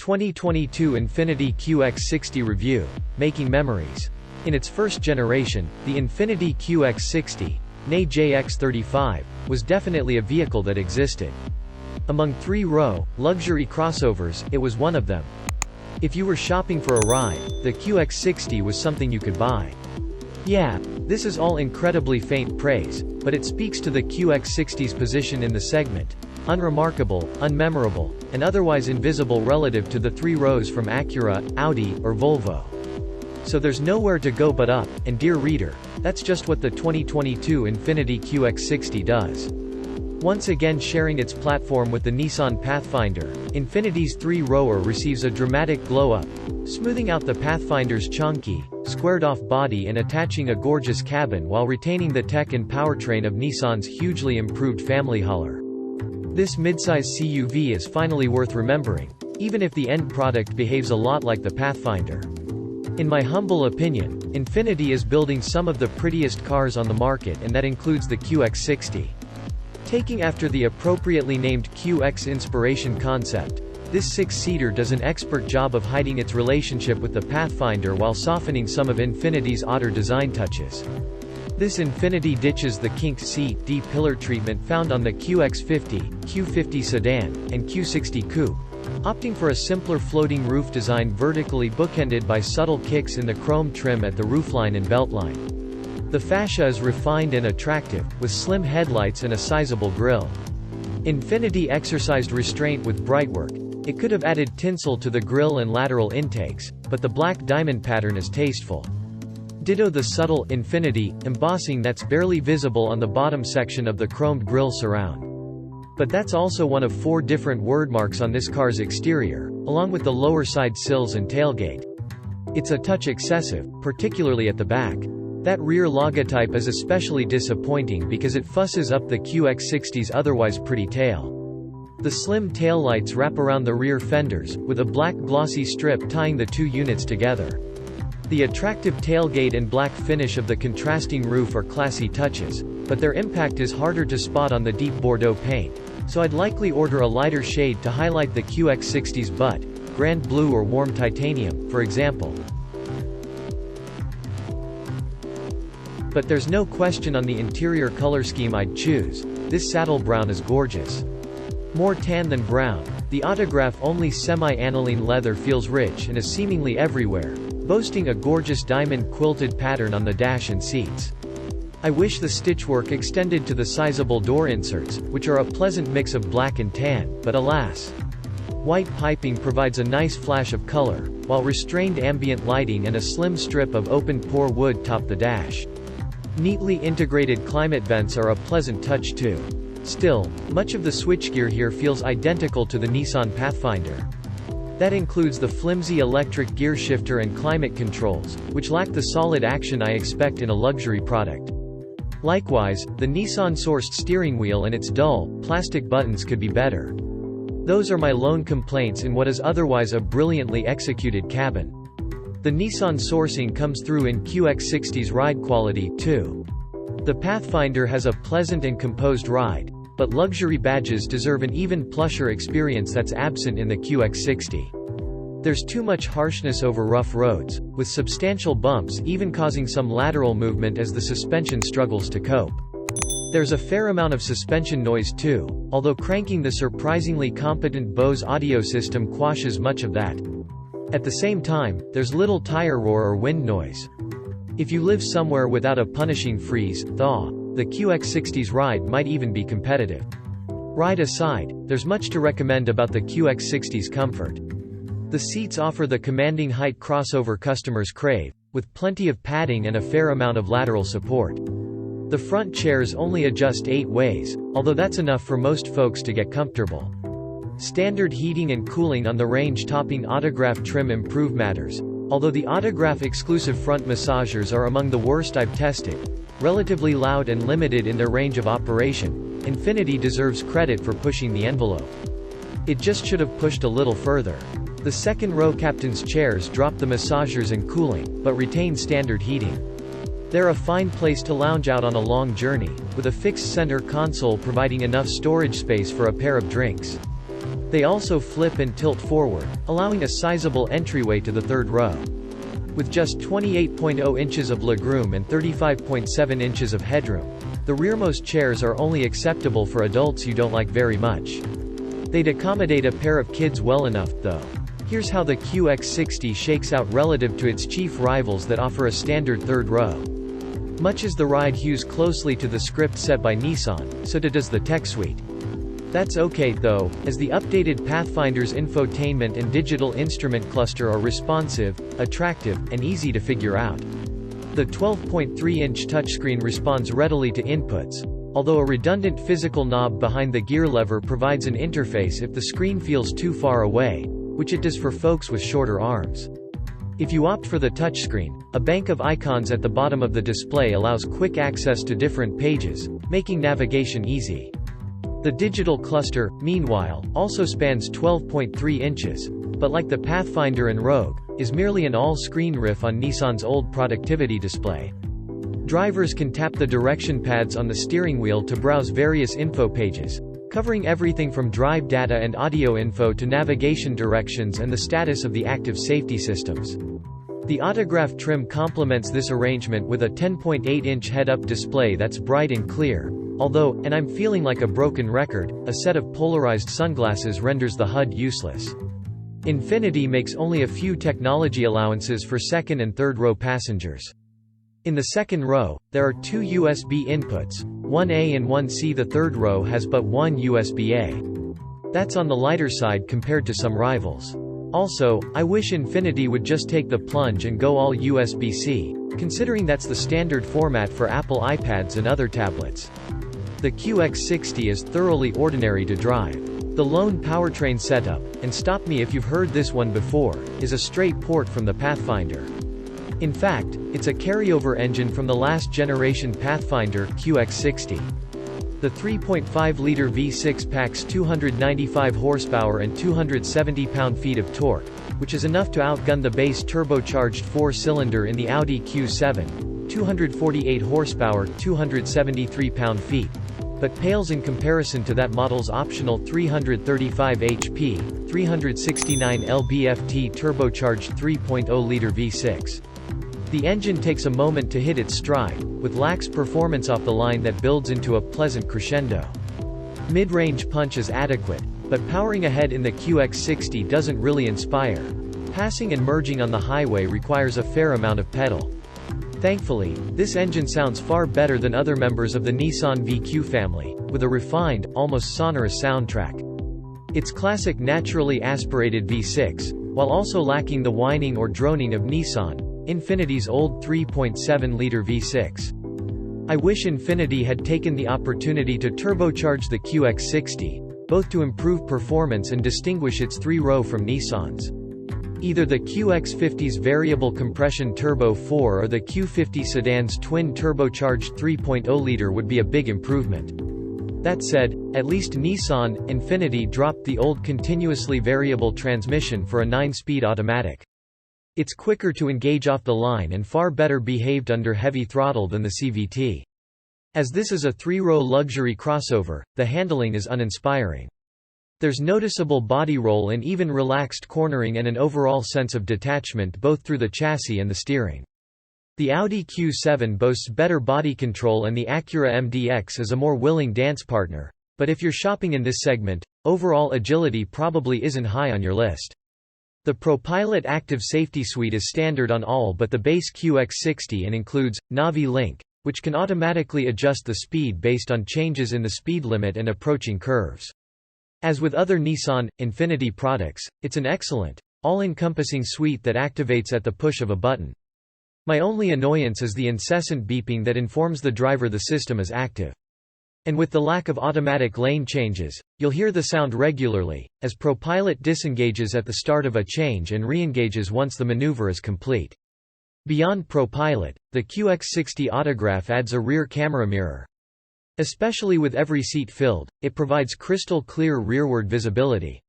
2022 Infiniti QX60 Review, Making Memories. In its first generation, the Infiniti QX60, née JX35, was definitely a vehicle that existed. Among three-row, luxury crossovers, it was one of them. If you were shopping for a ride, the QX60 was something you could buy. Yeah, this is all incredibly faint praise, but it speaks to the QX60's position in the segment. Unremarkable, unmemorable, and otherwise invisible relative to the three rows from Acura, Audi, or Volvo. So there's nowhere to go but up, and dear reader, that's just what the 2022 Infiniti QX60 does. Once again sharing its platform with the Nissan Pathfinder, Infiniti's three-rower receives a dramatic glow-up, smoothing out the Pathfinder's chonky, squared-off body and attaching a gorgeous cabin while retaining the tech and powertrain of Nissan's hugely improved family hauler. This midsize CUV is finally worth remembering, even if the end product behaves a lot like the Pathfinder. In my humble opinion, Infiniti is building some of the prettiest cars on the market, and that includes the QX60. Taking after the appropriately named QX inspiration concept, this six-seater does an expert job of hiding its relationship with the Pathfinder while softening some of Infiniti's odder design touches. This Infiniti ditches the kinked seat D-pillar treatment found on the QX50, Q50 sedan, and Q60 coupe, opting for a simpler floating roof design vertically bookended by subtle kicks in the chrome trim at the roofline and beltline. The fascia is refined and attractive, with slim headlights and a sizable grille. Infiniti exercised restraint with brightwork. It could have added tinsel to the grille and lateral intakes, but the black diamond pattern is tasteful. Ditto the subtle Infiniti embossing that's barely visible on the bottom section of the chromed grille surround. But that's also one of four different wordmarks on this car's exterior, along with the lower side sills and tailgate. It's a touch excessive, particularly at the back. That rear logotype is especially disappointing because it fusses up the QX60's otherwise pretty tail. The slim taillights wrap around the rear fenders, with a black glossy strip tying the two units together. The attractive tailgate and black finish of the contrasting roof are classy touches, but their impact is harder to spot on the deep Bordeaux paint, so I'd likely order a lighter shade to highlight the QX60's butt, grand blue or warm titanium, for example. But there's no question on the interior color scheme I'd choose. This saddle brown is gorgeous. More tan than brown, the autograph-only semi-aniline leather feels rich and is seemingly everywhere, boasting a gorgeous diamond quilted pattern on the dash and seats. I wish the stitchwork extended to the sizable door inserts, which are a pleasant mix of black and tan, but alas. White piping provides a nice flash of color, while restrained ambient lighting and a slim strip of open-pore wood top the dash. Neatly integrated climate vents are a pleasant touch too. Still, much of the switchgear here feels identical to the Nissan Pathfinder. That includes the flimsy electric gear shifter and climate controls, which lack the solid action I expect in a luxury product. Likewise, the Nissan-sourced steering wheel and its dull, plastic buttons could be better. Those are my lone complaints in what is otherwise a brilliantly executed cabin. The Nissan sourcing comes through in QX60's ride quality, too. The Pathfinder has a pleasant and composed ride, but luxury badges deserve an even plusher experience that's absent in the QX60. There's too much harshness over rough roads, with substantial bumps even causing some lateral movement as the suspension struggles to cope. There's a fair amount of suspension noise too, although cranking the surprisingly competent Bose audio system quashes much of that. At the same time, there's little tire roar or wind noise. If you live somewhere without a punishing freeze-thaw, the QX60's ride might even be competitive. Ride aside, there's much to recommend about the QX60's comfort. The seats offer the commanding height crossover customers crave, with plenty of padding and a fair amount of lateral support. The front chairs only adjust 8 ways, although that's enough for most folks to get comfortable. Standard heating and cooling on the range-topping autograph trim improve matters, although the autograph-exclusive front massagers are among the worst I've tested. Relatively loud and limited in their range of operation, Infiniti deserves credit for pushing the envelope. It just should have pushed a little further. The second-row captain's chairs drop the massagers and cooling, but retain standard heating. They're a fine place to lounge out on a long journey, with a fixed center console providing enough storage space for a pair of drinks. They also flip and tilt forward, allowing a sizable entryway to the third row. With just 28.0 inches of legroom and 35.7 inches of headroom, the rearmost chairs are only acceptable for adults you don't like very much. They'd accommodate a pair of kids well enough, though. Here's how the QX60 shakes out relative to its chief rivals that offer a standard third row. Much as the ride hews closely to the script set by Nissan, so too does the tech suite. That's okay, though, as the updated Pathfinder's infotainment and digital instrument cluster are responsive, attractive, and easy to figure out. The 12.3-inch touchscreen responds readily to inputs, although a redundant physical knob behind the gear lever provides an interface if the screen feels too far away, which it does for folks with shorter arms. If you opt for the touchscreen, a bank of icons at the bottom of the display allows quick access to different pages, making navigation easy. The digital cluster, meanwhile, also spans 12.3 inches, but like the Pathfinder and Rogue, is merely an all-screen riff on Nissan's old productivity display. Drivers can tap the direction pads on the steering wheel to browse various info pages, covering everything from drive data and audio info to navigation directions and the status of the active safety systems. The autograph trim complements this arrangement with a 10.8-inch head-up display that's bright and clear, although, and I'm feeling like a broken record, a set of polarized sunglasses renders the HUD useless. Infiniti makes only a few technology allowances for second and third row passengers. In the second row, there are two USB inputs, one A and one C. The third row has but one USB-A. That's on the lighter side compared to some rivals. Also, I wish Infiniti would just take the plunge and go all USB-C, considering that's the standard format for Apple iPads and other tablets. The QX60 is thoroughly ordinary to drive. The lone powertrain setup, and stop me if you've heard this one before, is a straight port from the Pathfinder. In fact, it's a carryover engine from the last generation Pathfinder, QX60. The 3.5-liter V6 packs 295 horsepower and 270 pound-feet of torque, which is enough to outgun the base turbocharged four-cylinder in the Audi Q7, 248 horsepower, 273 pound-feet, but pales in comparison to that model's optional 335 HP, 369 lb-ft turbocharged 3.0-liter V6. The engine takes a moment to hit its stride, with lax performance off the line that builds into a pleasant crescendo. Mid-range punch is adequate, but powering ahead in the QX60 doesn't really inspire. Passing and merging on the highway requires a fair amount of pedal. Thankfully, this engine sounds far better than other members of the Nissan VQ family, with a refined, almost sonorous soundtrack. Its classic naturally aspirated V6, while also lacking the whining or droning of Nissan Infiniti's old 3.7-liter V6. I wish Infiniti had taken the opportunity to turbocharge the QX60, both to improve performance and distinguish its three-row from Nissan's. Either the QX50's variable compression Turbo 4 or the Q50 sedan's twin turbocharged 3.0-liter would be a big improvement. That said, at least Nissan Infiniti dropped the old continuously variable transmission for a 9-speed automatic. It's quicker to engage off the line and far better behaved under heavy throttle than the CVT. As this is a three-row luxury crossover, the handling is uninspiring. There's noticeable body roll and even relaxed cornering and an overall sense of detachment both through the chassis and the steering. The Audi Q7 boasts better body control and the Acura MDX is a more willing dance partner, but if you're shopping in this segment, overall agility probably isn't high on your list. The ProPilot Active Safety Suite is standard on all but the base QX60 and includes Navi Link, which can automatically adjust the speed based on changes in the speed limit and approaching curves. As with other Nissan Infiniti products, it's an excellent, all-encompassing suite that activates at the push of a button. My only annoyance is the incessant beeping that informs the driver the system is active. And with the lack of automatic lane changes, you'll hear the sound regularly, as ProPilot disengages at the start of a change and re-engages once the maneuver is complete. Beyond ProPilot, the QX60 Autograph adds a rear camera mirror. Especially with every seat filled, it provides crystal clear rearward visibility.